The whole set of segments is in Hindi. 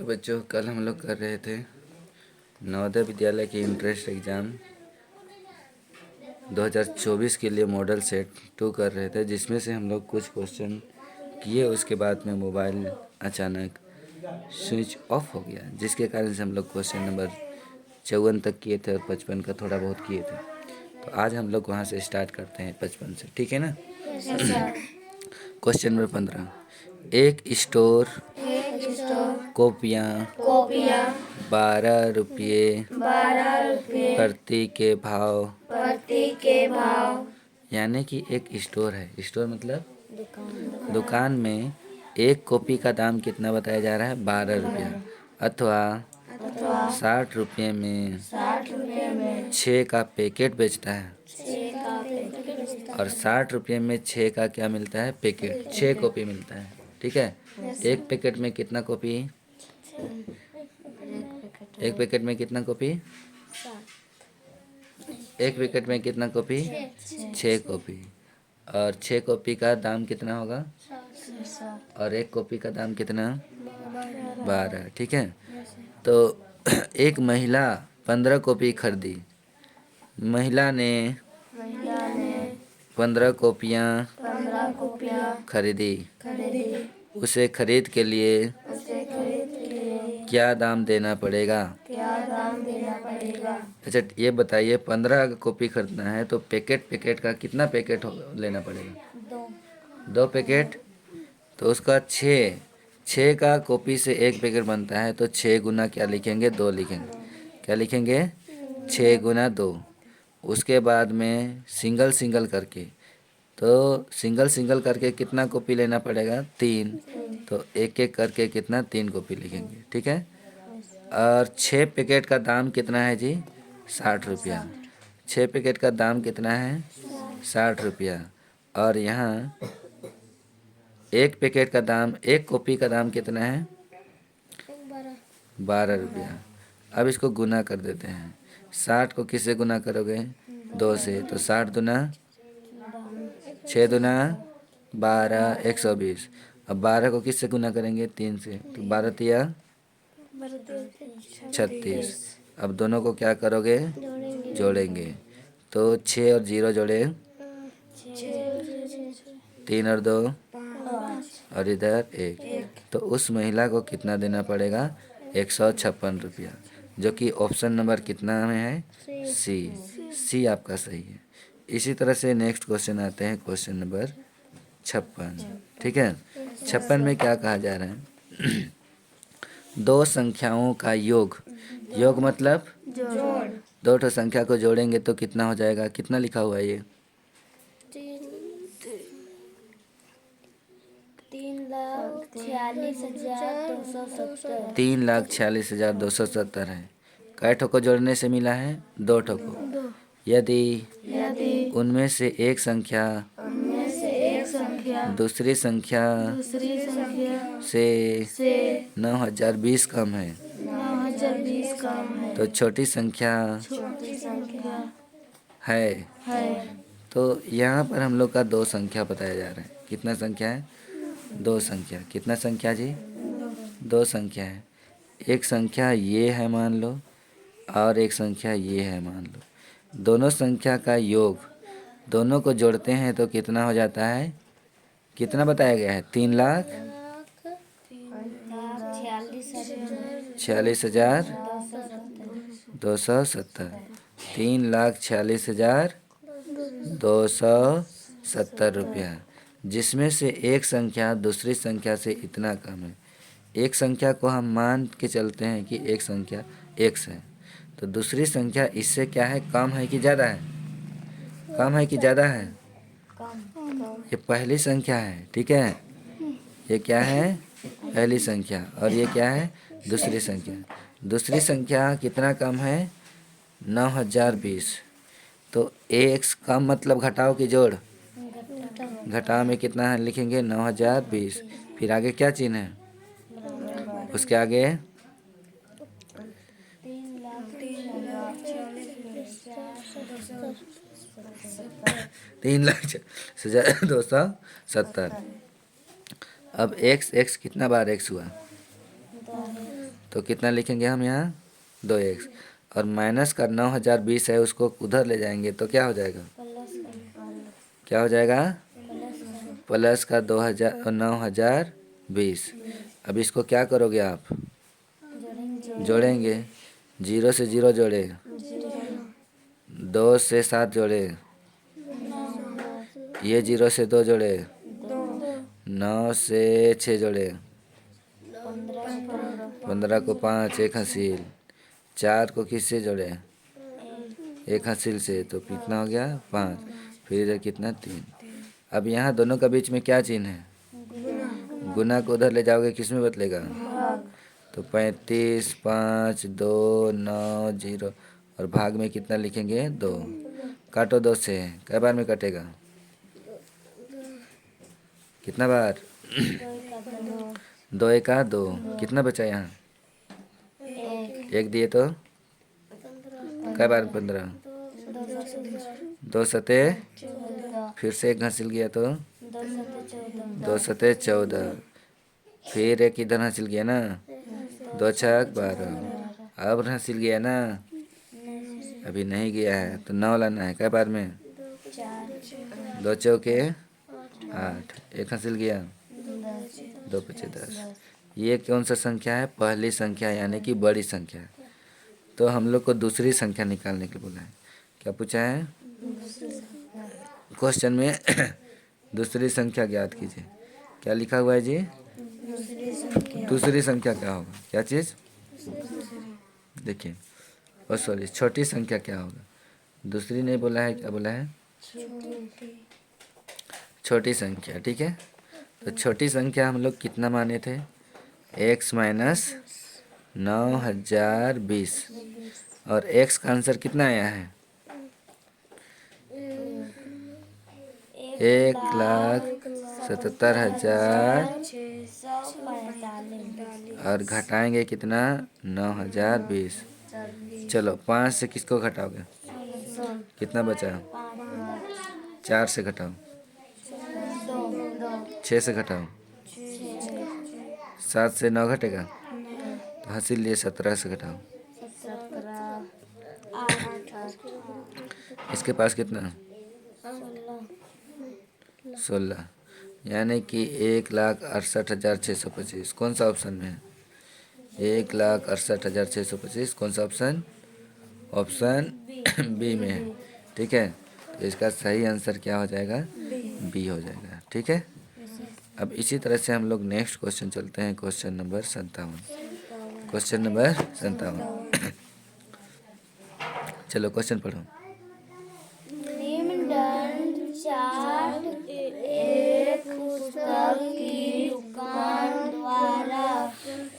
हेलो बच्चों, कल हम लोग कर रहे थे नवोदय विद्यालय की इंट्रेंस एग्ज़ाम 2024 के लिए मॉडल सेट 2 कर रहे थे, जिसमें से हम लोग कुछ क्वेश्चन किए। उसके बाद में मोबाइल अचानक स्विच ऑफ हो गया, जिसके कारण से हम लोग क्वेश्चन नंबर 54 तक किए थे और 55 का थोड़ा बहुत किए थे। तो आज हम लोग वहाँ से स्टार्ट करते हैं 55 से, ठीक है ना। क्वेश्चन नंबर 15, एक स्टोर कॉपियाँ 12 रुपये प्रति के भाव यानी कि एक स्टोर है। स्टोर मतलब दुकान में एक कॉपी का दाम कितना बताया जा रहा है, 12 रुपया, अथवा 60 रुपये में 6 का पैकेट बेचता है। और 60 रुपये में 6 का क्या मिलता है, पैकेट, 6 कॉपी मिलता है, ठीक है। एक पैकेट में कितना कॉपी, एक पैकेट में कितना कॉपी, एक पैकेट में कितना कॉपी, 6 कॉपी। और 6 कॉपी का दाम कितना होगा, और एक कॉपी का दाम कितना, 12, ठीक है। तो एक महिला 15 कॉपी खरीदी। महिला ने 15 कॉपियाँ खरीदी। उसे खरीद के लिए क्या दाम देना पड़ेगा। अच्छा, ये बताइए, 15 कॉपी खरीदना है तो पैकेट का कितना पैकेट लेना पड़ेगा, 2 पैकेट। तो उसका 6 का कॉपी से एक पैकेट बनता है, तो 6 गुना क्या लिखेंगे, 2 लिखेंगे। क्या लिखेंगे, 6 गुना 2। उसके बाद में सिंगल करके, तो सिंगल करके कितना कॉपी लेना पड़ेगा, 3। तो एक एक करके कितना, 3 कॉपी लिखेंगे, ठीक है। और 6 पैकेट का दाम कितना है जी, 60 रुपया। 6 पैकेट का दाम कितना है, 60 रुपया। और यहाँ एक पैकेट का दाम, एक कॉपी का दाम कितना है, 12 रुपया। अब इसको गुना कर देते हैं। 60 को किससे गुना करोगे, 2 से। तो 60 दुना 6 दुना 12, 120। अब 12 को किससे गुना करेंगे, 3 से। तो 12 तिया 36। अब दोनों को क्या करोगे, जोड़ेंगे। तो 6 और 0 जोड़े, 3 और 2, और इधर 1। तो उस महिला को कितना देना पड़ेगा, 156 रुपया, जो कि ऑप्शन नंबर कितना में है, सी आपका सही है। इसी तरह से नेक्स्ट क्वेश्चन आते हैं, क्वेश्चन नंबर 56, ठीक है। 56 में क्या कहा जा रहा है, दो संख्याओं का योग मतलब दो ठो संख्या को जोड़ेंगे तो कितना हो जाएगा, कितना लिखा हुआ है ये, 3,46,270 है। कै ठो को जोड़ने से मिला है, 2 ठो को। यदि उनमें से एक संख्या दूसरी संख्या से 9,020 कम है, तो छोटी संख्या है। तो यहाँ पर हम लोग का 2 संख्या बताया जा रहा है। कितना संख्या है, 2 संख्या। कितना संख्या जी, 2 संख्या है। एक संख्या ये है मान लो, और एक संख्या ये है मान लो। दोनों संख्या का योग, दोनों को जोड़ते हैं तो कितना हो जाता है, कितना बताया गया है, 3,46,270। 3,46,270 रुपया, जिसमें से एक संख्या दूसरी संख्या से इतना कम है। एक संख्या को हम मान के चलते हैं कि एक संख्या x है, तो दूसरी संख्या इससे क्या है, कम है कि ज़्यादा है, कम है कि ज़्यादा है। ये पहली संख्या है, ठीक है। ये क्या है, पहली संख्या। और ये क्या है, दूसरी संख्या। दूसरी संख्या कितना कम है, 9,020। तो x कम मतलब घटाओ की जोड़, घटाओ में कितना है लिखेंगे, 9,020। फिर आगे क्या चिन्ह है, उसके आगे 3,46,270। अब x कितना बार x हुआ, तो कितना लिखेंगे हम यहाँ 2x, और माइनस का 9020 है उसको उधर ले जाएंगे तो क्या हो जाएगा, क्या हो जाएगा, प्लस का 9020। अब इसको क्या करोगे आप, जोड़ेंगे, 0 से 0 जोड़े, 2 से 7 जोड़े, ये 0 से 2 जोड़े, 9 से 6 जोड़े, 15 को 5, एक हासिल, 4 को किससे जोड़े, एक हासिल से, तो कितना हो गया 5, फिर इधर कितना 3। अब यहाँ दोनों का बीच में क्या चिन्ह है, गुना को उधर ले जाओगे किस में बदलेगा, तो 35, 5, 2, 9, 0, और भाग में कितना लिखेंगे 2, काटो 2 से, कई बार में कटेगा, कितना बार, 2 एका 2, कितना बचा यहाँ, एक दिए तो कई बार 15, 2 सते, फिर से एक हासिल गया तो 2 सते 14, फिर एक इधर हासिल गया ना, 2 छक 12, अब हासिल गया ना, अभी नहीं गया है तो 9 लाना है, कई बार में 2 चौके 8, एक हासिल गया, 2 पचे 10। ये कौन सा संख्या है, पहली संख्या यानी कि बड़ी संख्या। तो हम लोग को दूसरी संख्या निकालने के लिए बोला है, क्या पूछा है क्वेश्चन में दूसरी संख्या ज्ञात कीजिए, क्या लिखा हुआ है जी, दूसरी संख्या क्या होगा, क्या चीज़, देखिए, और सॉरी छोटी संख्या क्या होगा, दूसरी नहीं बोला है, क्या बोला है, छोटी संख्या, ठीक है। तो छोटी संख्या हम लोग कितना माने थे, x माइनस 9020, और x का आंसर कितना आया है, 1,77,000, और घटाएंगे कितना 9020। चलो 5 से किसको घटाओगे, कितना बचा, 4 से घटाओ, 6 से घटाओ, 7 से 9 घटेगा, तो हासिल लिए 17 से घटाओ, इसके पास कितना 16, यानी कि 1,68,625, कौन सा ऑप्शन में है, 1,68,625, कौन सा ऑप्शन, ऑप्शन बी में है, ठीक है। तो इसका सही आंसर क्या हो जाएगा, बी हो जाएगा, ठीक है। अब इसी तरह से हम लोग नेक्स्ट क्वेश्चन चलते हैं, क्वेश्चन नंबर 57, क्वेश्चन नंबर 57। चलो क्वेश्चन पढ़ो, निम्नलिखित चार्ट एक पुस्तक की दुकान द्वारा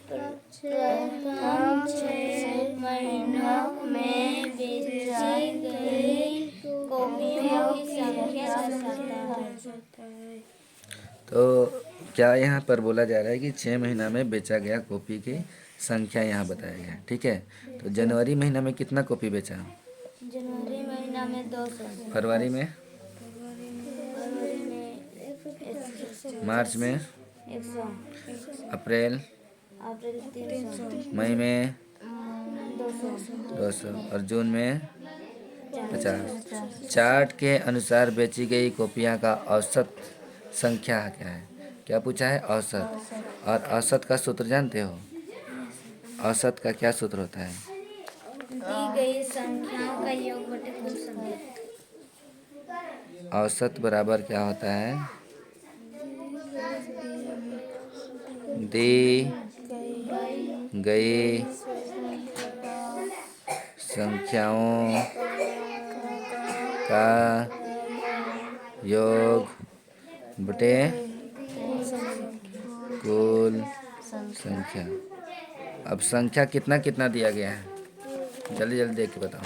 प्रथम 6 महीनों में बेची गई कॉपियों की संख्या दर्शाता है। तो क्या यहाँ पर बोला जा रहा है कि 6 महीना में बेचा गया कॉपी की संख्या यहाँ बताया गया, ठीक है। तो जनवरी महीना में कितना कॉपी बेचा, जनवरी महीना में 200, फरवरी में, मार्च में, 100, अप्रैल, अप्रैल 300, मई में 200, 200, और जून में 50। चार्ट के अनुसार बेची गई कॉपियाँ का औसत संख्या क्या है, क्या पूछा है, औसत। और औसत का सूत्र जानते हो, औसत का क्या सूत्र होता है, दी गई संख्याओं का योग बटे कुल संख्या। औसत बराबर क्या होता है, दी गई संख्याओं का योग बटे कुल संख्या। अब संख्या कितना कितना दिया गया है, जल्दी जल्दी देख के बताओ,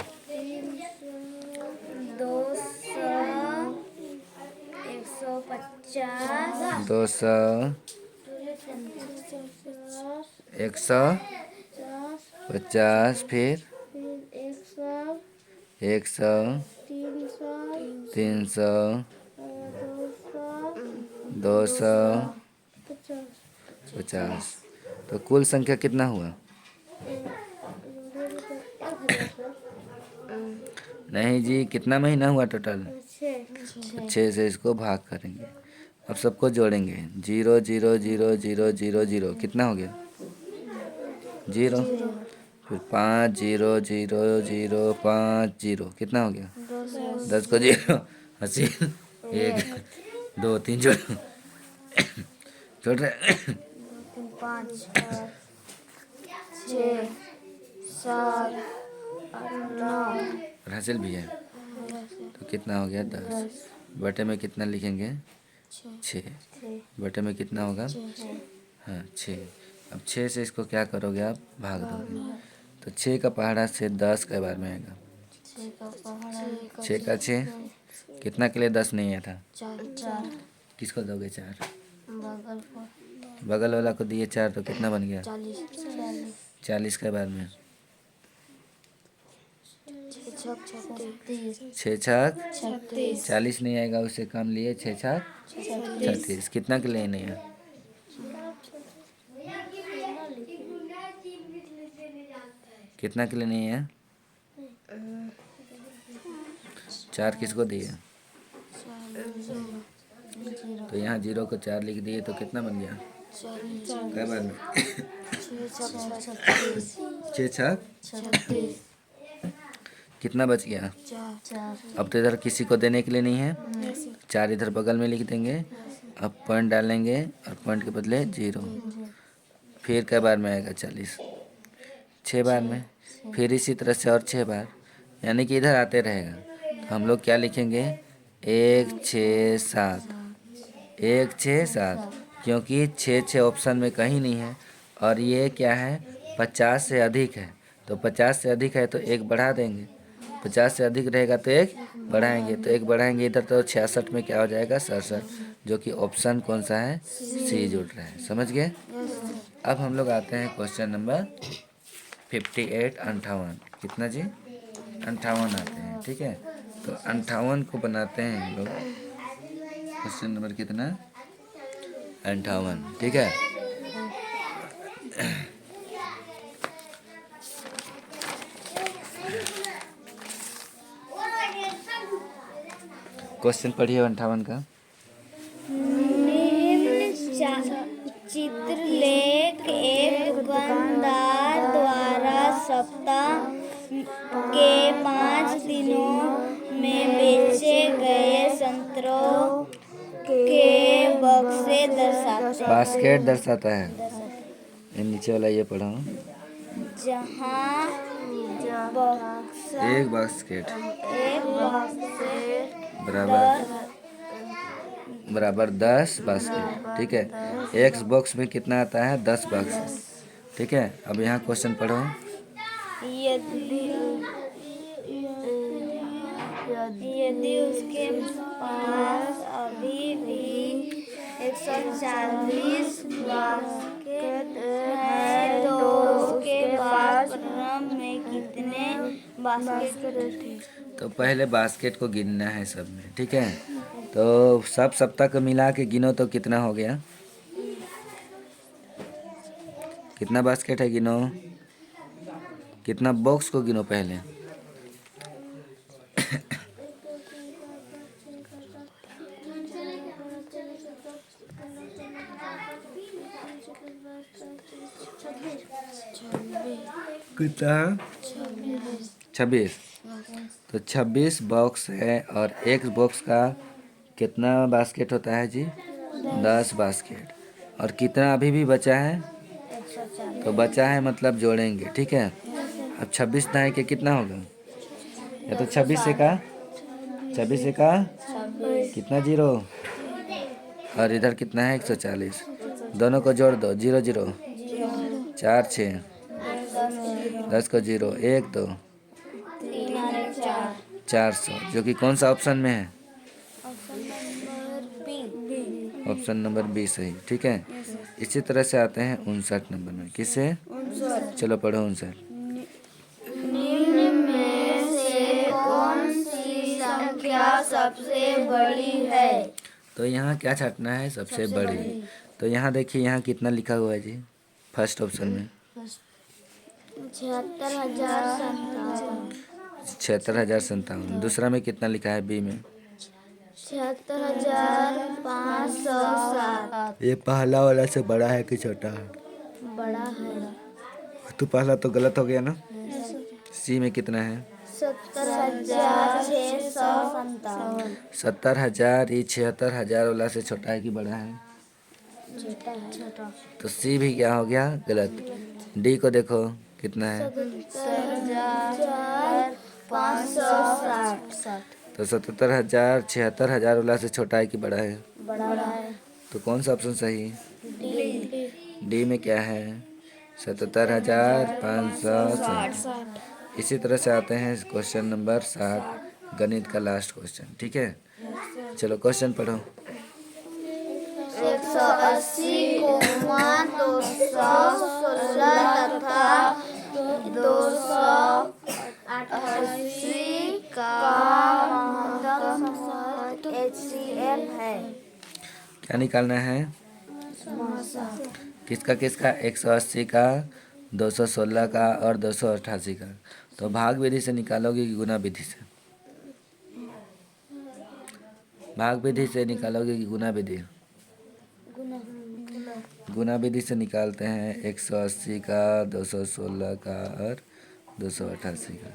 200, 150, 200, 150, फिर 100, 300, 200, 50। तो कुल संख्या कितना हुआ, नहीं जी, कितना महीना हुआ टोटल? 6 से इसको भाग करेंगे। अब सबको जोड़ेंगे। 0 0 0 0 0 0 कितना हो गया? 0। फिर 5 0 0 0 5 0 कितना हो गया? 10 को 0 80 1 2 3 जोड़ो। जोड़ रहे 5 6 7 9 राचल भी है तो कितना हो गया? 10 बटे में कितना लिखेंगे? 6 बटे में कितना होगा? हाँ 6। अब 6 से इसको क्या करोगे आप? भाग दोगे। तो 6 का पहाड़ा से 10 के बार में आएगा। 6 का 6 कितना के लिए 10 नहीं आया था? 4 किसको दोगे 4? बगल को बगल वाला को दिए 4 तो कितना बन गया? 40 40 के बाद में 6 छक 40 नहीं आएगा, उससे कम लिए 6 छक 36। कितना के लिए नहीं है? कितना के लिए नहीं है? 4 किसको दिए? तो यहाँ 0 को 4 लिख दिए तो कितना बन गया? क्या बार में 6 छक कितना बच गया? अब तो इधर किसी को देने के लिए नहीं है। 4 इधर बगल में लिख देंगे। अब पॉइंट डालेंगे और पॉइंट के बदले 0। फिर कई बार में आएगा? 40। 6 बार में। फिर इसी तरह से और 6 बार, यानी कि इधर आते रहेगा। तो हम लोग क्या लिखेंगे? 1 6 7 1 6 7, क्योंकि 6 ऑप्शन में कहीं नहीं है और ये क्या है? 50 से अधिक है। तो 50 से अधिक है तो 1 बढ़ा देंगे। 50 से अधिक रहेगा तो 1 बढ़ाएंगे। तो 1 बढ़ाएंगे इधर तो 66 में क्या हो जाएगा? 67, जो कि ऑप्शन कौन सा है? सी जुड़ रहा है। समझ गए? अब हम लोग आते हैं क्वेश्चन नंबर 58 58। कितना जी? 58 आते हैं। ठीक है, तो 58 को बनाते हैं हम लोग। क्वेश्चन नंबर कितना? 58। ठीक है, क्वेश्चन पढ़िए 58 का। चित्रलेख एक दुकानदार द्वारा सप्ताह के 5 दिनों में बेचे गए संतरों के बक्से दर्शाते हैं। बास्केट दर्शाता है। ये नीचे वाला ये पढ़ो। जहाँ एक बास्केट बराबर 10 बास्केट। ठीक है, एक बॉक्स में कितना आता है? 10 बॉक्स। ठीक है, अब यहाँ क्वेश्चन पढ़ो। यदि उसके पास अभी भी 140 बास्केट है तो उसके पास प्रारंभ में कितने बास्केट थे? तो पहले बास्केट को गिनना है सब में। ठीक है, तो सब सप्ताह को मिला के गिनो तो कितना हो गया? कितना बास्केट है गिनो। कितना बॉक्स को गिनो पहले। कितना? 26। तो 26 बॉक्स है और एक बॉक्स का कितना बास्केट होता है जी? 10 बास्केट। और कितना अभी भी बचा है? तो बचा है मतलब जोड़ेंगे। ठीक है, अब 26 दाएँ के कितना होगा? या तो 26 से का 26 से का कितना? 0। और इधर कितना है? 140। दोनों को जोड़ दो। 0 0 4 6 10 को 0 1 2 400, जो कि कौन सा ऑप्शन में है? ऑप्शन नंबर बी सही। ठीक है, इसी तरह से आते हैं 59 नंबर में। किससे? चलो पढ़ो 59। निम्न में से कौन सी संख्या सबसे बड़ी है? तो यहाँ क्या छाटना है? सबसे बड़ी। तो यहाँ देखिए, यहाँ कितना लिखा हुआ है जी? फर्स्ट ऑप्शन में 76,057। 76,057। दूसरा में कितना लिखा है बी में? 76,507। ये पहला वाला से बड़ा है कि छोटा है? बड़ा है। तो पहला तो गलत हो गया ना। सी में कितना है? 70,657। 70,000। ये 76,000 वाला से छोटा है कि बड़ा है? छोटा है। छोटा। तो सी भी क्या हो गया? गलत। डी को देखो कितना है? 77,560। तो 77,000 76,000 वाला से छोटा है कि बड़ा है? बड़ा है। तो कौन सा ऑप्शन सही? डी। डी में क्या है? 77,560। इसी तरह से आते हैं क्वेश्चन नंबर 7, गणित का लास्ट क्वेश्चन। ठीक है, चलो क्वेश्चन पढ़ो। 180, 216 तथा 288 का महत्तम HCF है। क्या निकालना है? किसका किसका? 180 का, 216 का और 288 का। तो भाग विधि से निकालोगे कि गुना विधि से? भाग विधि से निकालोगे कि गुना विधि? गुना विधि से निकालते हैं। 180 का, 216 का और 288 का।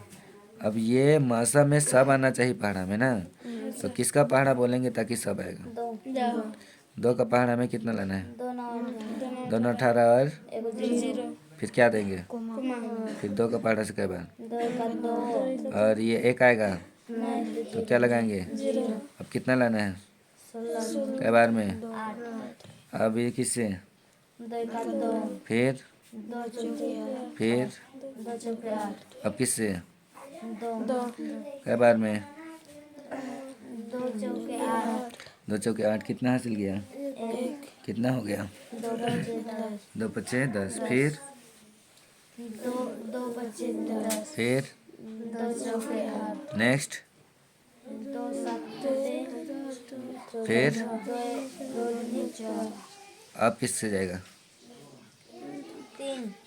अब ये मासा में सब आना चाहिए पहाड़ा में ना, तो किसका पहाड़ा बोलेंगे ताकि सब आएगा? 2 का पहाड़ा में कितना लाना है? 2 18 और फिर क्या देंगे? फिर 2 का पहाड़ा से कई बार? और ये 1 आएगा तो क्या लगाएंगे? अब कितना लाना है कई बार में? अब ये किससे? फिर अब किससे? कई बार में? 2 चौके 8। कितना हासिल किया? कितना हो गया? 2 पचे 10। फिर 2 बच्चे 10। फिर नेक्स्ट फिर अब किससे जाएगा?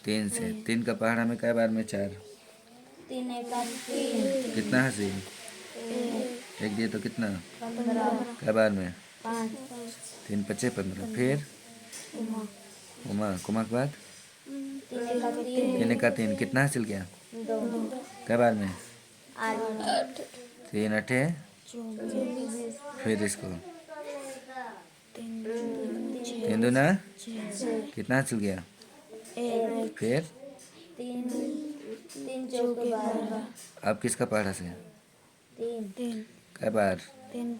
3 से। 3 का पहाड़ा में कई बार में? 4। 3 कितना हासिल? 1 दिए तो कितना? कई बार में? 3 पचे 15। फिर कुमा के बाद 3 का 3। कितना हासिल किया? 2। कई बार में? 8। 3 8। फिर इसको 3 दूना कितना हासिल किया? फिर 3 चौके 12। अब किसका पहाड़ा से? 3 कई बार? 3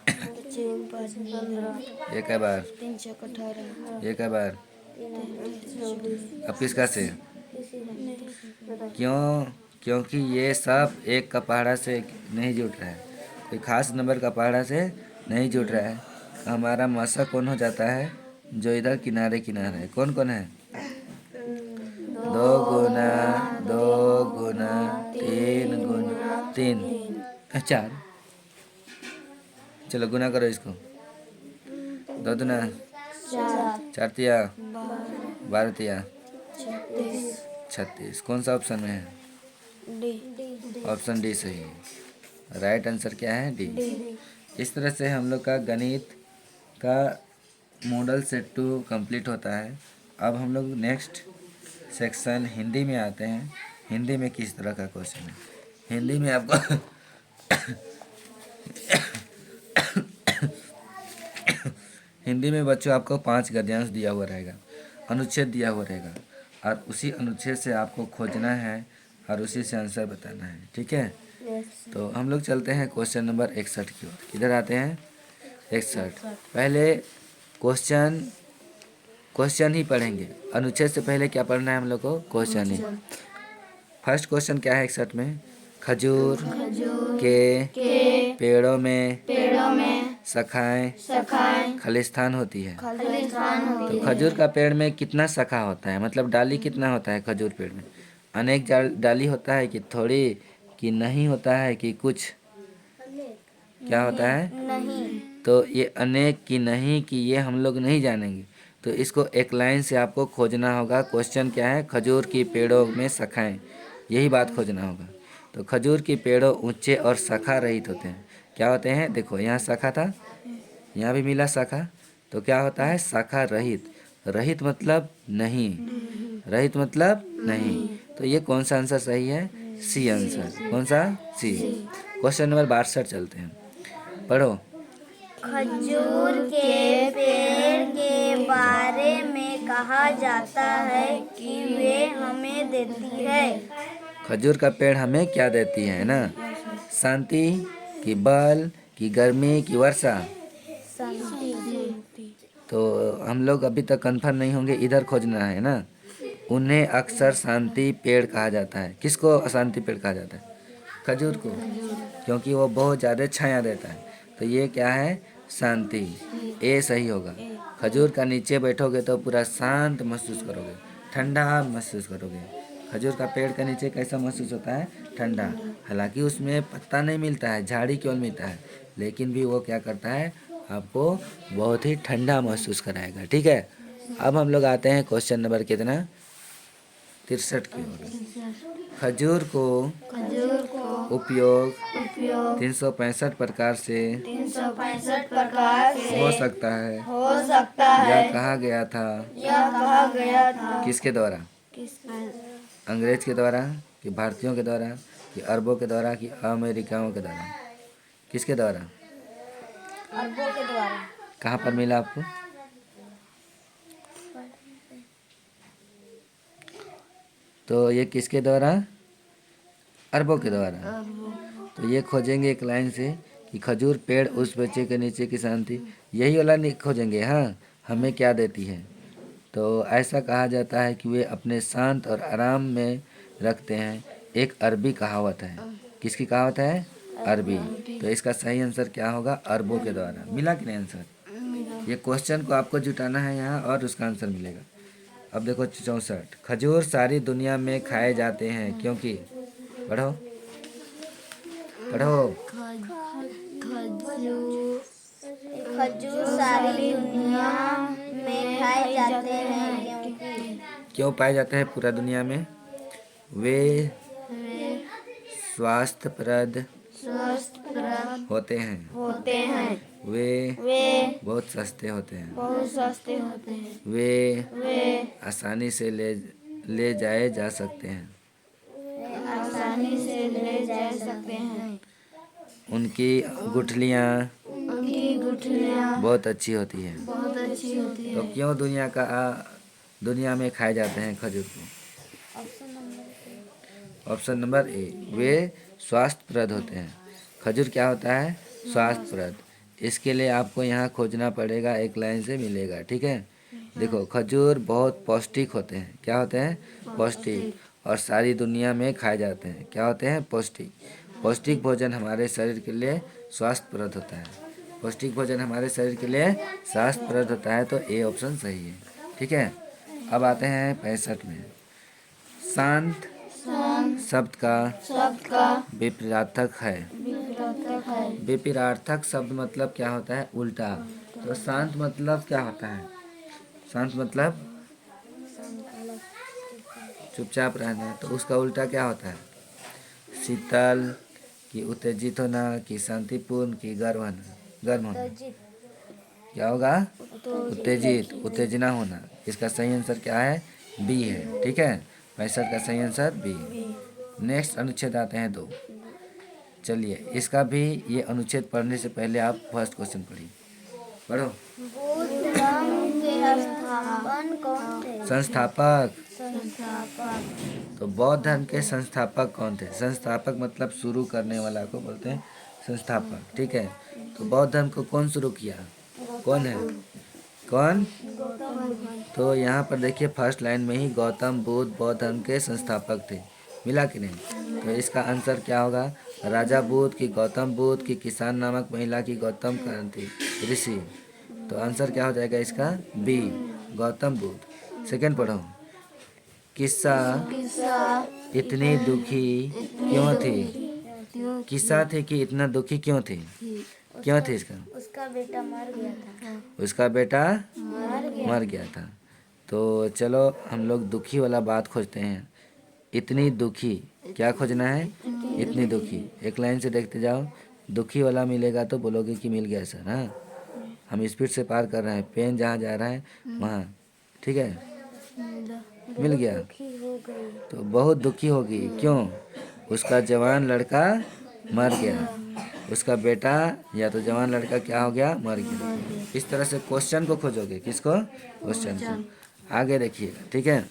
ये कई बार? 3 चौके 18। ये कई बार? 3 अब किसका से? क्यों? क्योंकि ये सब 1 का पहाड़ा से नहीं जुड़ रहा है, कोई खास नंबर का पहाड़ा से नहीं जुड़ रहा है। हमारा मासा कौन हो जाता है? जो इधर किनारे किनारे है। कौन कौन है? 2 गुना 2 गुना 3 गुना 3 4। चलो गुना करो इसको। 2 दूना 4 तिया 12 तिया 36। कौन सा ऑप्शन में है? ऑप्शन डी सही है। राइट आंसर क्या है? डी। इस तरह से हम लोग का गणित का मॉडल सेट 2 कंप्लीट होता है। अब हम लोग नेक्स्ट सेक्शन हिंदी में आते हैं। हिंदी में किस तरह का क्वेश्चन है? हिंदी में आपको हिंदी में बच्चों आपको 5 गद्यांश दिया हुआ रहेगा, अनुच्छेद दिया हुआ रहेगा, और उसी अनुच्छेद से आपको खोजना है और उसी से आंसर बताना है। ठीक है, तो हम लोग चलते हैं क्वेश्चन नंबर 61 की ओर। किधर आते हैं? 61। पहले क्वेश्चन ही पढ़ेंगे। अनुच्छेद से पहले क्या पढ़ना है हम लोग को? क्वेश्चन ही। फर्स्ट क्वेश्चन क्या है 61 में? खजूर के पेड़ों में शाखाएं खलिस्तान होती है। तो खजूर का पेड़ में कितना शाखा होता है? मतलब डाली कितना होता है खजूर पेड़ में? अनेक डाली होता है कि थोड़ी, कि नहीं होता है कि कुछ? क्या होता है? नहीं। तो ये अनेक की नहीं कि ये हम लोग नहीं जानेंगे, तो इसको एक लाइन से आपको खोजना होगा। क्वेश्चन क्या है? खजूर की पेड़ों में शाखाएं। यही बात खोजना होगा। तो खजूर की पेड़ों ऊंचे और शाखा रहित होते हैं। क्या होते हैं? देखो यहाँ शाखा था, यहाँ भी मिला शाखा, तो क्या होता है? शाखा रहित। रहित मतलब नहीं, रहित मतलब नहीं। तो ये कौन सा आंसर सही है? C answer. कौन सा? सी। क्वेश्चन नंबर 62 चलते हैं, पढ़ो। खजूर के पेड़ के बारे में कहा जाता है कि वे हमें देती है। खजूर का पेड़ हमें क्या देती है ना? शांति की बल की गर्मी की वर्षा? तो हम लोग अभी तक कंफर्म नहीं होंगे, इधर खोजना है ना। उन्हें अक्सर शांति पेड़ कहा जाता है। किसको शांति पेड़ कहा जाता है? खजूर को, क्योंकि वो बहुत ज़्यादा छाया देता है। तो ये क्या है? शांति। ए सही होगा। खजूर का नीचे बैठोगे तो पूरा शांत महसूस करोगे, ठंडा महसूस करोगे। खजूर का पेड़ के नीचे कैसा महसूस होता है? ठंडा। हालांकि उसमें पत्ता नहीं मिलता है, झाड़ी केवल मिलता है, लेकिन भी वो क्या करता है? आपको बहुत ही ठंडा महसूस कराएगा। ठीक है, अब हम लोग आते हैं क्वेश्चन नंबर कितना? 63 की ओर। खजूर को उपयोग 365 प्रकार से हो सकता है, यह कहा गया था। किसके द्वारा? अंग्रेज के द्वारा कि भारतीयों के द्वारा कि अरबों के द्वारा कि अमेरिकाओं के द्वारा? किसके द्वारा? अरबों के द्वारा। कहाँ पर मिला आपको? तो ये किसके द्वारा? अरबों के द्वारा। तो ये खोजेंगे एक लाइन से कि खजूर पेड़ उस बच्चे के नीचे की शांति, यही वाला नहीं खोजेंगे। हाँ, हमें क्या देती है? तो ऐसा कहा जाता है कि वे अपने शांत और आराम में रखते हैं। एक अरबी कहावत है। किसकी कहावत है? अरबी। तो इसका सही आंसर क्या होगा? अरबों के द्वारा। मिला कि नहीं आंसर? ये क्वेश्चन को आपको जुटाना है यहाँ और उसका आंसर मिलेगा। अब देखो 64। खजूर सारी दुनिया में खाए जाते हैं क्योंकि? पढ़ो पढ़ो। खजूर सारी दुनिया में खाए जाते हैं क्योंकि क्यों पाए जाते हैं पूरा दुनिया में? वे स्वास्थ्यप्रद होते हैं। वे बहुत सस्ते होते हैं। वे आसानी से ले जाए जा सकते हैं। उनकी गुठलियाँ बहुत अच्छी होती हैं। तो क्यों दुनिया में खाए जाते हैं खजूर को? ऑप्शन नंबर ए, वे स्वास्थ्यप्रद होते हैं। खजूर क्या होता है? स्वास्थ्यप्रद। इसके लिए आपको यहाँ खोजना पड़ेगा, एक लाइन से मिलेगा। ठीक है, देखो खजूर बहुत पौष्टिक होते हैं। क्या होते हैं? पौष्टिक। और सारी दुनिया में खाए जाते हैं। क्या होते हैं? पौष्टिक। पौष्टिक भोजन हमारे शरीर के लिए स्वास्थ्यप्रद होता है। पौष्टिक भोजन हमारे शरीर के लिए स्वास्थ्यप्रद होता है, तो ए ऑप्शन सही है। ठीक है, अब आते हैं 65 में। शांत शब्द का विपरीतार्थक है। विपरीतार्थक शब्द मतलब क्या होता है? उल्टा। तो शांत मतलब क्या होता है? शांत मतलब चुपचाप रहना, तो उसका उल्टा क्या होता है? शीतल कि उत्तेजित होना कि शांतिपूर्ण कि गर्म होना? क्या होगा? उत्तेजित, उत्तेजना होना। इसका सही आंसर क्या है? बी है। ठीक है, 65 का सही आंसर बी। नेक्स्ट अनुच्छेद आते हैं 2। चलिए, इसका भी ये अनुच्छेद पढ़ने से पहले आप फर्स्ट क्वेश्चन पढ़िए। पढ़ो। बौद्ध धर्म के स्थापन कौन थे? संस्थापक। तो बौद्ध धर्म के संस्थापक कौन थे? संस्थापक मतलब शुरू करने वाला को बोलते हैं संस्थापक। ठीक है, तो बौद्ध धर्म को कौन शुरू किया? कौन है? कौन? तो यहाँ पर देखिए फर्स्ट लाइन में ही गौतम बुद्ध बौद्ध धर्म के संस्थापक थे। मिला कि नहीं? तो इसका आंसर क्या होगा? राजा बुद्ध की गौतम बुद्ध की किसान नामक महिला की गौतम क्रांति ऋषि। तो आंसर क्या हो जाएगा इसका? बी, गौतम बुद्ध। सेकंड पढ़ो। किस्सा इतनी दुखी क्यों थी? किस्सा थे कि इतना दुखी क्यों थी? क्यों थे इसका? उसका बेटा मर गया था। उसका बेटा मर गया था। तो चलो हम लोग दुखी वाला बात खोजते हैं। इतनी दुखी, क्या खोजना है? इतनी दुखी। एक लाइन से देखते जाओ, दुखी वाला मिलेगा तो बोलोगे कि मिल गया सर। हाँ, हम स्पीड से पार कर रहे हैं, पेन जहाँ जा रहा है वहाँ, ठीक है, मिल गया। तो बहुत दुखी होगी, क्यों? उसका जवान लड़का मर गया, उसका बेटा या तो जवान लड़का क्या हो गया? मर गया। इस तरह से क्वेश्चन को खोजोगे, किसको? क्वेश्चन को। आगे देखिएगा, ठीक है।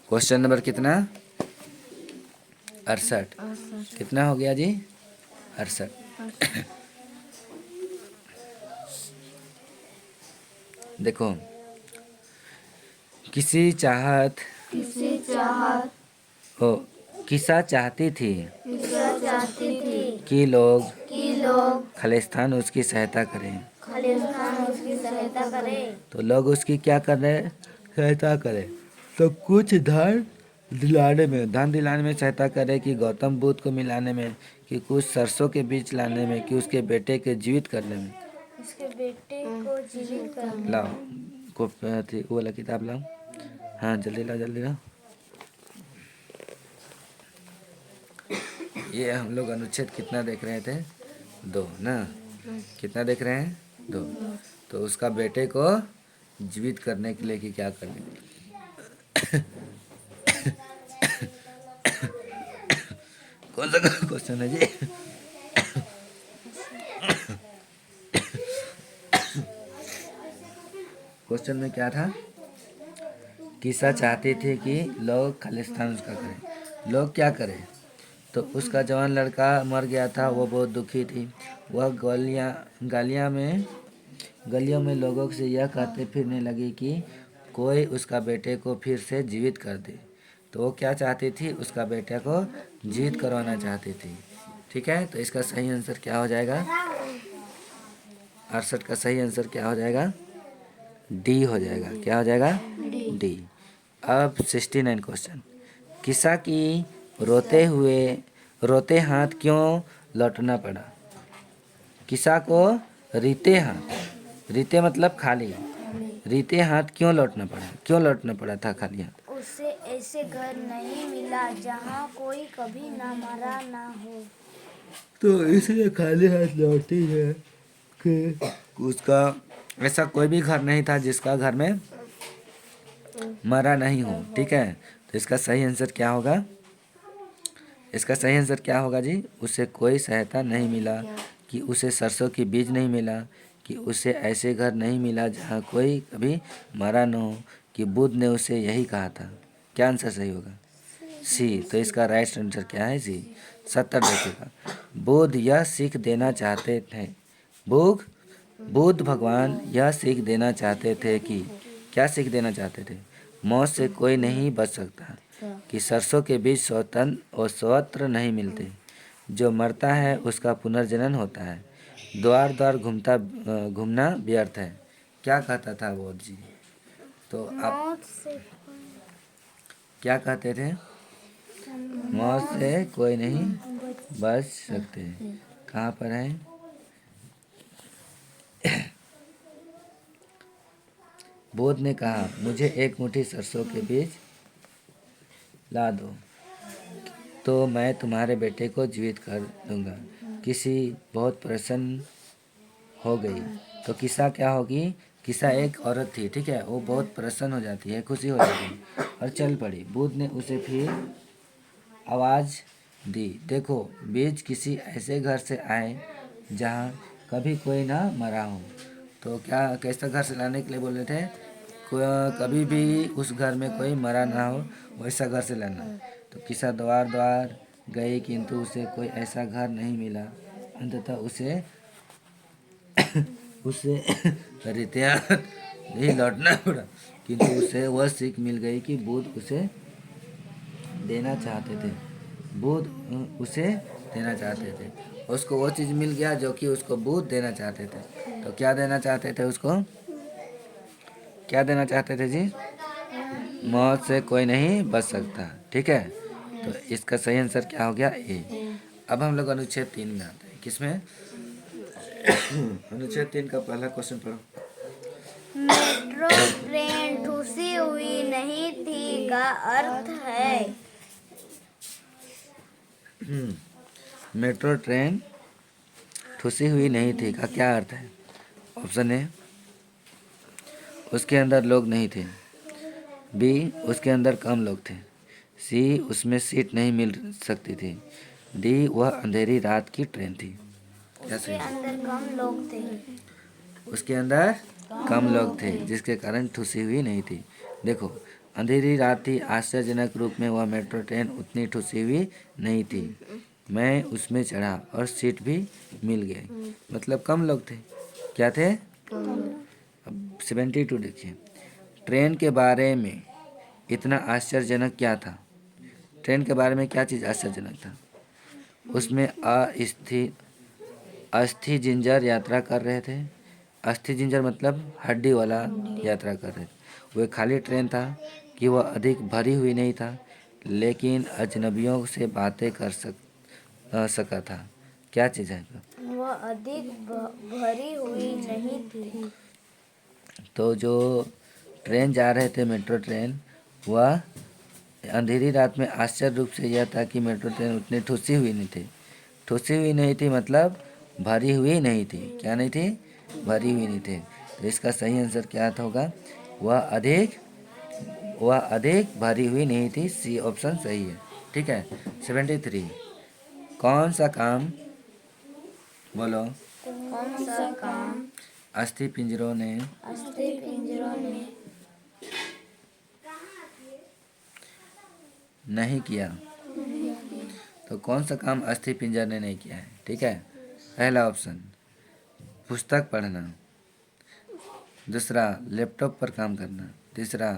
क्वेश्चन नंबर कितना? 68। कितना हो गया जी? 68। देखो, किसी चाहत हो, किसा चाहती थी कि लोग खालिस्तान उसकी सहायता करें। तो लोग उसकी क्या कर रहे हैं? सहायता करें। तो कुछ धन दिलाने में सहायता करे, कि गौतम बुद्ध को मिलाने में, कि कुछ सरसों के बीज लाने में, कि उसके बेटे के जीवित करने में। लाओ वो वाला किताब लाओ। हाँ जल्दी लाओ, जल्दी लाओ। ये हम लोग अनुच्छेद कितना देख रहे थे? 2 ना। कितना देख रहे हैं? 2। तो उसका बेटे को जीवित करने के लिए कि क्या करने? कौन सा क्वेश्चन है जी? क्वेश्चन में क्या था? किसा चाहते थे कि लोग खालिस्तान उसका करें। लोग क्या करें? तो उसका जवान लड़का मर गया था, वो बहुत दुखी थी। वह गलियों में लोगों से यह कहते फिरने लगी कि कोई उसका बेटे को फिर से जीवित कर दे। तो वो क्या चाहती थी? उसका बेटे को जीवित करवाना चाहती थी, ठीक है। तो इसका सही आंसर क्या हो जाएगा? 68 का सही आंसर क्या हो जाएगा? डी हो जाएगा। क्या हो जाएगा? डी। अब 69 क्वेश्चन। किसा की रोते हाथ क्यों लौटना पड़ा? किसा को रीते मतलब खाली, रीते हाथ क्यों लौटना पड़ा? क्यों लौटना पड़ा था खाली हाथ? उसे ऐसे घर नहीं मिला जहाँ कोई कभी ना मरा ना हो। तो इसलिए खाली हाथ लौटी है कि उसका ऐसा कोई भी घर नहीं था जिसका घर में मरा नहीं हो, ठीक है। तो इसका सही आंसर क्या होगा? इसका सही आंसर क्या होगा जी? उसे कोई सहायता नहीं मिला, कि उसे सरसों की बीज नहीं मिला, कि उसे ऐसे घर नहीं मिला जहाँ कोई कभी मरा न हो, कि बुद्ध ने उसे यही कहा था। क्या आंसर सही होगा? सी। तो इसका राइट आंसर क्या है? सी। 70 देखिएगा। बुद्ध यह सीख देना चाहते थे, बुद्ध भगवान यह सीख देना चाहते थे कि, क्या सीख देना चाहते थे? मौत से कोई नहीं बच सकता, कि सरसों के बीज स्वतंत्र नहीं मिलते, जो मरता है उसका पुनर्जनन होता है, द्वार द्वार घूमना व्यर्थ है। क्या कहता था बुद्ध जी? तो आप क्या कहते थे? मौत से कोई नहीं बच सकते। कहाँ पर है? बुद्ध ने कहा, मुझे एक मुट्ठी सरसों के बीज ला दो तो मैं तुम्हारे बेटे को जीवित कर दूंगा। किसी बहुत प्रसन्न हो गई। तो किसा क्या होगी? किसा एक औरत थी, ठीक है, वो बहुत प्रसन्न हो जाती है, खुशी हो जाती है और चल पड़ी। बुद्ध ने उसे फिर आवाज़ दी, देखो बीज किसी ऐसे घर से आए जहाँ कभी कोई ना मरा हो। तो क्या कैसा घर से लाने के लिए बोले थे? कभी भी उस घर में कोई मरा ना हो, वैसा घर से लाना। तो किसा द्वार द्वार गई, किंतु उसे कोई ऐसा घर नहीं मिला। अंततः उसे रितिया नहीं लौटना पड़ा, किंतु उसे वह सीख मिल गई कि बुद्ध उसे देना चाहते थे। उसको वो चीज़ मिल गया जो कि उसको बुद्ध देना चाहते थे। तो क्या देना चाहते थे उसको? क्या देना चाहते थे जी? मौत से कोई नहीं बच सकता, ठीक है। तो इसका सही आंसर क्या हो गया? ए। अब हम लोग अनुच्छेद 3 में आते हैं। किसमें? अनुच्छेद 3 का पहला क्वेश्चन पढ़ो। मेट्रो ट्रेन ठूसी हुई नहीं थी का अर्थ है मेट्रो ट्रेन ठुसी हुई नहीं थी का क्या अर्थ है? ऑप्शन ए, उसके अंदर लोग नहीं थे। बी, उसके अंदर कम लोग थे। सी, उसमें सीट नहीं मिल सकती थी। डी, वह अंधेरी रात की ट्रेन थी। क्या उसके सही? अंदर कम लोग थे। उसके अंदर कम लोग थे जिसके कारण ठुसी हुई नहीं थी। देखो, अंधेरी रात थी, आश्चर्यजनक रूप में वह मेट्रो ट्रेन उतनी ठुसी हुई नहीं थी। मैं उसमें चढ़ा और सीट भी मिल गई, मतलब कम लोग थे। क्या थे? अब 72 देखिए। ट्रेन के बारे में इतना आश्चर्यजनक क्या था? ट्रेन के बारे में क्या चीज़ आश्चर्यजनक था? उसमें अस्थि जिंजर यात्रा कर रहे थे। अस्थि जिंजर मतलब हड्डी वाला यात्रा कर रहे थे। वह खाली ट्रेन था कि वह अधिक भरी हुई नहीं था, लेकिन अजनबियों से बातें कर सका था। क्या चीज़ है? वह अधिक भरी हुई नहीं थी। तो जो ट्रेन जा रहे थे, मेट्रो ट्रेन, वह अंधेरी रात में आश्चर्य रूप से यह था कि मेट्रो ट्रेन उतनी ठुसी हुई नहीं थी। ठुसी हुई नहीं थी मतलब भरी हुई नहीं थी। क्या नहीं थी? भरी हुई नहीं थी। तो इसका सही आंसर क्या होगा? वह अधिक भरी हुई नहीं थी। सी ऑप्शन सही है। ठीक है। 73, कौन सा काम, बोलो, कौन सा काम अस्थि पिंजरों ने अस्थि पिंजरों ने नहीं किया? तो कौन सा काम अस्थि पिंजर ने नहीं किया है? ठीक है। पहला ऑप्शन पुस्तक पढ़ना, दूसरा लैपटॉप पर काम करना, तीसरा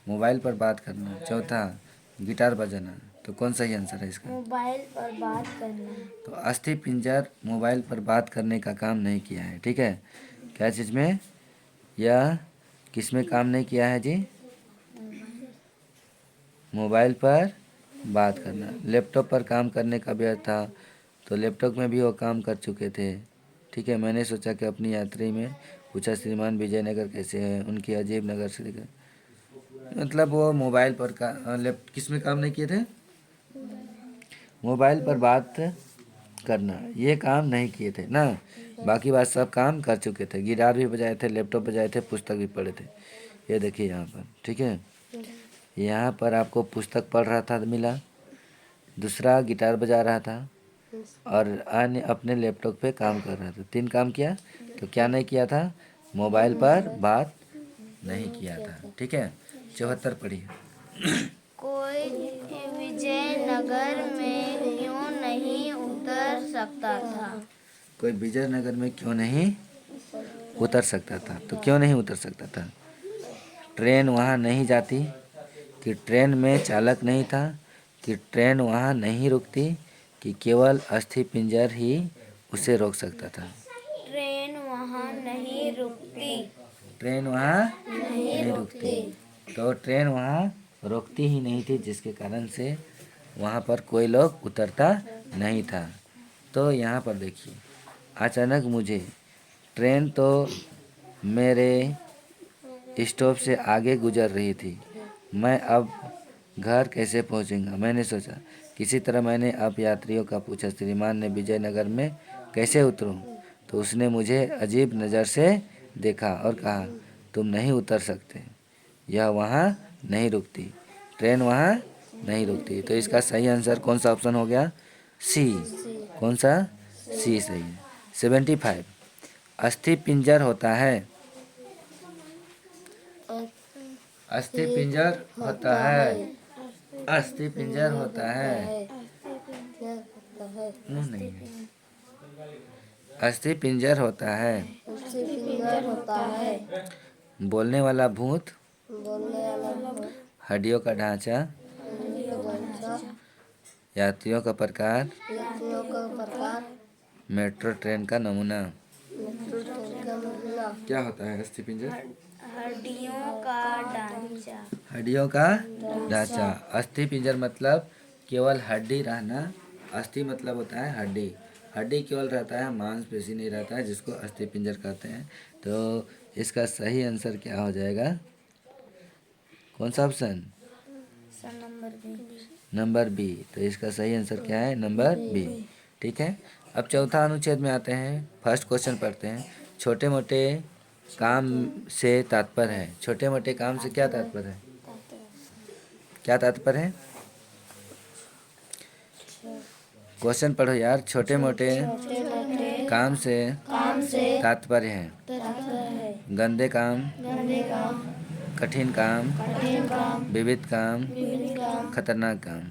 मोबाइल पर बात करना, चौथा गिटार बजाना। तो कौन सही आंसर है इसका? मोबाइल पर बात करना। तो अस्थि पिंजर मोबाइल पर बात करने का काम नहीं किया है। ठीक है। क्या चीज़ में या किस में काम नहीं किया है जी? मोबाइल पर बात करना। लैपटॉप पर काम करने का भी था, तो लैपटॉप में भी वो काम कर चुके थे। ठीक है। मैंने सोचा कि अपनी यात्री में पूछा श्रीमान विजयनगर कैसे है, उनकी अजीब नगर से लेकर, मतलब वो मोबाइल पर किस में काम नहीं किए थे? मोबाइल पर बात करना, ये काम नहीं किए थे ना। बाकी बात सब काम कर चुके थे। गिटार भी बजाए थे, लैपटॉप बजाए थे, पुस्तक भी पढ़े थे। ये देखिए यहाँ पर। ठीक है। यहाँ पर आपको पुस्तक पढ़ रहा था मिला, दूसरा गिटार बजा रहा था, और अन्य अपने लैपटॉप पे काम कर रहा था। 3 काम किया। तो क्या नहीं किया था? मोबाइल पर बात नहीं किया था। ठीक है। 74 पढ़िए। कोई विजयनगर में क्यों नहीं उतर सकता था? कोई विजयनगर में क्यों नहीं उतर सकता था? तो क्यों नहीं उतर सकता था? ट्रेन वहाँ नहीं जाती, कि ट्रेन में चालक नहीं था, कि ट्रेन वहाँ नहीं रुकती, कि केवल अस्थि पिंजर ही उसे रोक सकता था? ट्रेन वहाँ नहीं रुकती। ट्रेन वहाँ नहीं रुकती। तो ट्रेन वहाँ रुकती ही नहीं थी, जिसके कारण से वहाँ पर कोई लोग उतरता नहीं था। तो यहाँ पर देखिए, अचानक मुझे ट्रेन तो मेरे स्टॉप से आगे गुजर रही थी। मैं अब घर कैसे पहुँचूँगा? मैंने सोचा। किसी तरह मैंने अब यात्रियों का पूछा, श्रीमान ने विजयनगर में कैसे उतरूँ? तो उसने मुझे अजीब नज़र से देखा और कहा, तुम नहीं उतर सकते, यह वहाँ नहीं रुकती, ट्रेन वहाँ नहीं रुकती। तो इसका सही आंसर कौन सा ऑप्शन हो गया? सी। कौन सा? सी सही है। 75, अस्थि पिंजर होता है। अस्थि पिंजर होता है। अस्थि पिंजर होता है। मुंह नहीं है। अस्थि पिंजर होता है। होता है। बोलने वाला भूत, बोलने वाला हड्डियों का ढांचा, यात्रियों का प्रकार, यात्रियों का प्रकार, मेट्रो ट्रेन का नमूना। मेट्रो ट्रेन का नमूना, क्या होता है अस्थि पिंजर? हड्डियों का ढांचा। हड्डियों का ढांचा। अस्थि पिंजर मतलब केवल हड्डी रहना। अस्थि मतलब होता है हड्डी, हड्डी केवल रहता है, मांसपेशी नहीं रहता है, जिसको अस्थि पिंजर कहते हैं। तो इसका सही आंसर क्या हो जाएगा? कौन सा option? Option number B. Number B. तो इसका सही आंसर क्या है? Number B. ठीक है। अब चौथा अनुच्छेद में आते हैं। फर्स्ट क्वेश्चन पढ़ते हैं। छोटे मोटे काम से तात्पर्य है। छोटे मोटे काम से क्या तात्पर्य है? क्या तात्पर्य है? क्वेश्चन पढ़ो यार। छोटे मोटे काम से तात्पर्य है गंदे काम, कठिन काम, विविध काम, खतरनाक काम।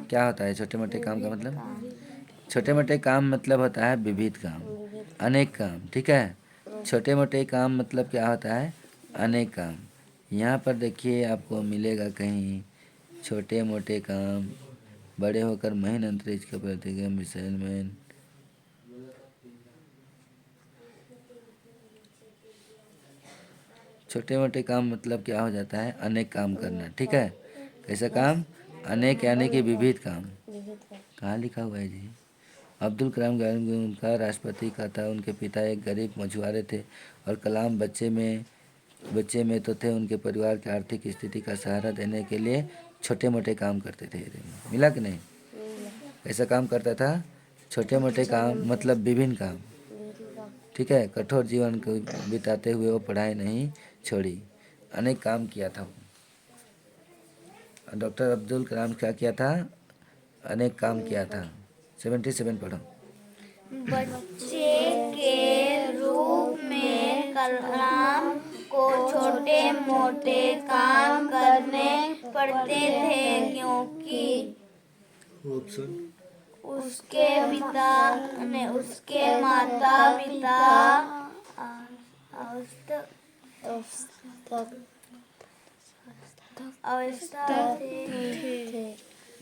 क्या होता है छोटे मोटे काम का मतलब? छोटे मोटे काम मतलब होता है विविध काम, अनेक काम। ठीक है। छोटे मोटे काम मतलब क्या होता है? अनेक काम। यहाँ पर देखिए आपको मिलेगा कहीं छोटे मोटे काम, बड़े होकर महीन अंतरिक्ष के प्रतिज्ञा मिसाइल मैन। छोटे मोटे काम मतलब क्या हो जाता है? अनेक काम करना। ठीक है। कैसा काम? अनेक यानी कि विविध काम। कहाँ लिखा हुआ है जी? अब्दुल कलाम उनका राष्ट्रपति का था। उनके पिता एक गरीब मछुआरे थे और कलाम बच्चे में तो थे। उनके परिवार की आर्थिक स्थिति का सहारा देने के लिए छोटे मोटे काम करते थे। मिला कि नहीं? कैसा काम करता था? छोटे मोटे काम मतलब विभिन्न काम। ठीक है। कठोर जीवन को बिताते हुए वो पढ़ाई नहीं छोड़ी, अनेक काम किया था। डॉक्टर अब्दुल कलाम क्या किया था? अनेक काम किया था। 77 पढ़ो। बच्चे के रूप में कलाम को छोटे मोटे काम करने पड़ते थे क्योंकि उसके माता पिता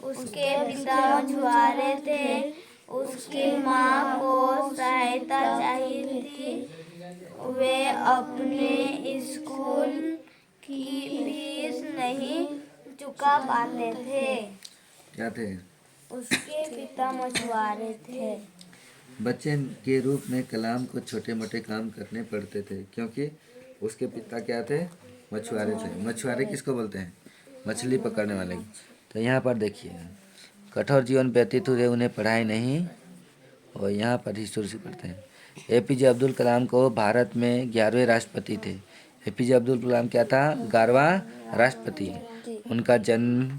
उसके पिता मछुआरे थे। उसकी माँ को सहायता चाहिए थी। वे अपने स्कूल की फीस नहीं चुका पाते थे। क्या थे? उसके पिता मछुआरे थे। बच्चे के रूप में कलाम को छोटे मोटे काम करने पड़ते थे क्योंकि उसके पिता क्या थे? मछुआरे थे। मछुआरे किसको बोलते हैं? मछली पकड़ने वाले। तो यहाँ पर देखिए कठोर जीवन व्यतीत हुए, उन्हें पढ़ाई नहीं। और यहाँ पर ही शुरू से पढ़ते हैं। एपीजे अब्दुल कलाम को भारत में 11वें राष्ट्रपति थे। एपीजे अब्दुल कलाम क्या था? 11वां राष्ट्रपति। उनका जन्म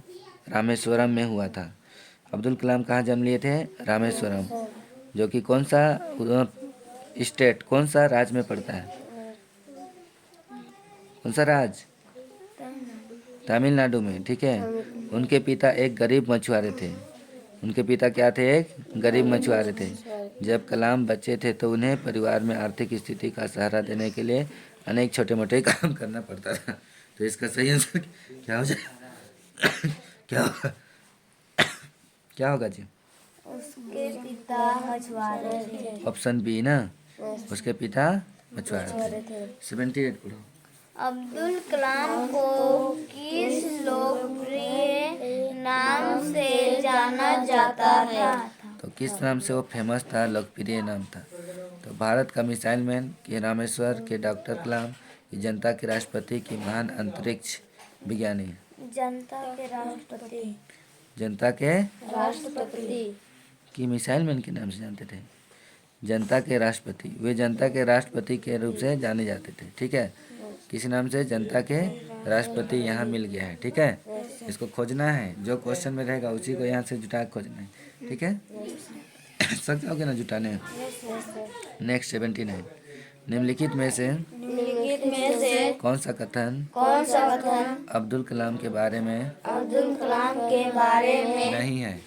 रामेश्वरम में हुआ था। अब्दुल कलाम कहाँ जन्म लिए थे? रामेश्वरम, जो कि कौन सा स्टेट, कौन सा राज्य में पड़ता है? कौन सा राज्य? तमिलनाडु में। ठीक है। उनके पिता एक गरीब मछुआरे थे। उनके पिता क्या थे? एक गरीब मछुआरे थे। जब कलाम बच्चे थे तो उन्हें परिवार में आर्थिक स्थिति का सहारा देने के लिए अनेक छोटे मोटे काम करना पड़ता था। तो इसका सही आंसर क्या हो जाए? क्या होगा? क्या होगा जी? उसके पिता मछुआरे थे। ऑप्शन बी ना, उसके पिता मछुआरे थे। 78 पढ़ो। अब्दुल कलाम को किस लोकप्रिय नाम से जाना जाता था? तो किस नाम से वो फेमस था? लोकप्रिय नाम था। तो भारत का मिसाइल मैन, कि रामेश्वर के डॉक्टर कलाम, कि जनता के राष्ट्रपति, की महान अंतरिक्ष विज्ञानी? जनता के राष्ट्रपति। जनता के राष्ट्रपति। कि मिसाइल मैन के नाम से जानते थे? जनता के राष्ट्रपति। वे जनता के राष्ट्रपति के रूप से जाने जाते थे। ठीक है। किस नाम से? जनता के राष्ट्रपति। यहाँ मिल गया है। ठीक है। इसको खोजना है, जो क्वेश्चन में रहेगा उसी को यहाँ से जुटा खोजना है। ठीक है। सक जाओगे ना जुटाने? नेक्स्ट 79। निम्नलिखित में से कौन सा कथन अब्दुल कलाम के बारे में नहीं है?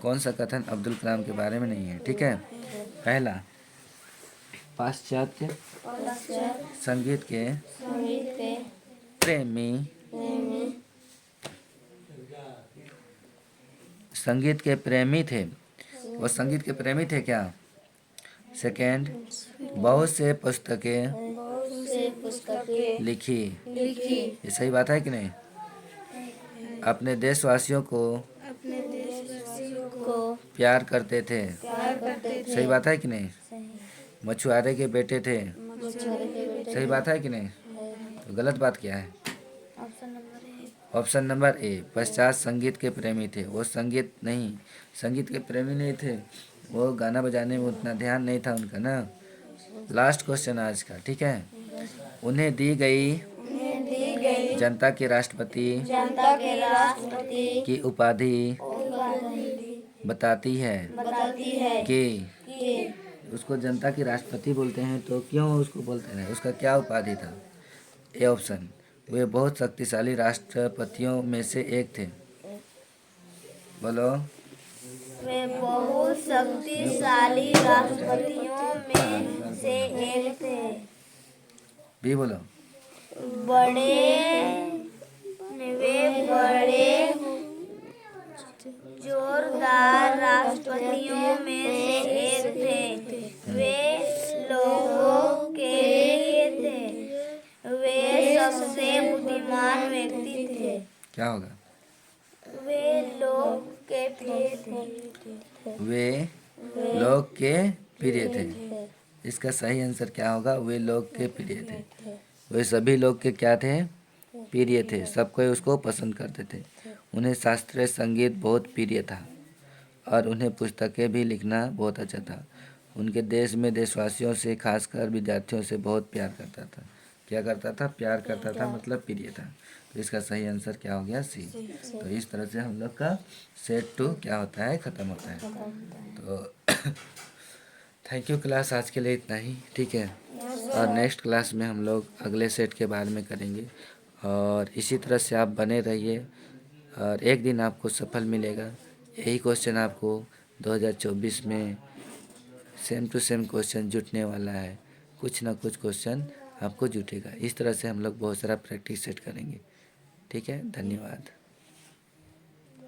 कौन सा कथन अब्दुल कलाम के बारे में नहीं है? ठीक है। पहला, पाश्चात्य संगीत के प्रेमी संगीत के प्रेमी थे। वो संगीत के प्रेमी थे क्या? सेकेंड, बहुत से पुस्तकें लिखी। ये सही बात है कि नहीं? अपने देशवासियों को प्यार करते थे। सही बात है कि नहीं? मछुआरे के बेटे थे। सही बात है कि नहीं? तो गलत बात क्या है? Option number option number A, पश्चात संगीत के प्रेमी थे। वो संगीत के प्रेमी नहीं थे, वो गाना बजाने में उतना ध्यान नहीं था उनका ना। लास्ट क्वेश्चन आज का, ठीक है। उन्हें दी गई जनता के राष्ट्रपति की उपाधि बताती है कि उसको जनता की राष्ट्रपति बोलते हैं, तो क्यों उसको बोलते हैं, उसका क्या उपाधि था। ए ऑप्शन, वे बहुत शक्तिशाली राष्ट्रपतियों में से एक थे। बोलो। वे बहुत शक्तिशाली राष्ट्रपतियों में से एक थे। भी बोलो। वे बड़े जोरदार राष्ट्रपतियों में से एक थे। वे लोगों के लिए थे। वे सबसे बुद्धिमान व्यक्ति थे। क्या होगा? वे लोग के प्रिय थे। वे लोग के प्रिय थे। इसका सही आंसर क्या होगा? वे लोग के प्रिय थे। वे सभी लोग के क्या थे? प्रिय थे। सब कोई उसको पसंद करते थे। उन्हें शास्त्रीय संगीत बहुत प्रिय था और उन्हें पुस्तकें भी लिखना बहुत अच्छा था। उनके देश में देशवासियों से, खासकर विद्यार्थियों से बहुत प्यार करता था। क्या करता था? प्यार करता था, मतलब प्रिय था। तो इसका सही आंसर क्या हो गया? सी। तो इस तरह से हम लोग का सेट 2 क्या होता है? ख़त्म होता है। तो थैंक यू क्लास, आज के लिए इतना ही, ठीक है। और नेक्स्ट क्लास में हम लोग अगले सेट के बारे में करेंगे और इसी तरह से आप बने रहिए और एक दिन आपको सफल मिलेगा। यही क्वेश्चन आपको 2024 में सेम टू सेम क्वेश्चन जुटने वाला है। कुछ ना कुछ क्वेश्चन आपको जुटेगा। इस तरह से हम लोग बहुत सारा प्रैक्टिस सेट करेंगे, ठीक है। धन्यवाद।